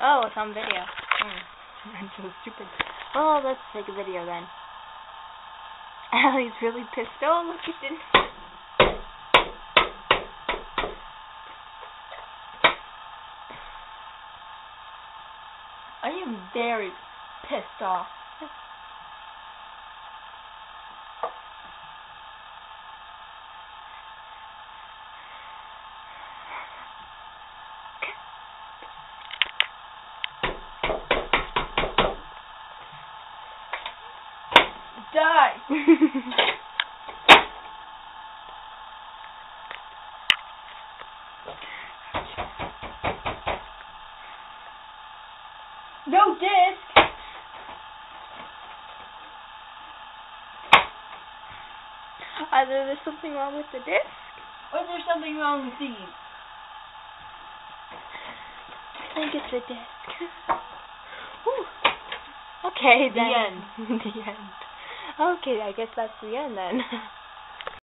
Oh, it's on video. I'm so stupid. Oh, let's take a video then. Allie's really pissed. Oh, look at this. I am very pissed off. Die! No disc! Either there's something wrong with the disc, or there's something wrong with these. I think it's the disc. Okay, The then. end. The end. Okay, I guess that's the end then.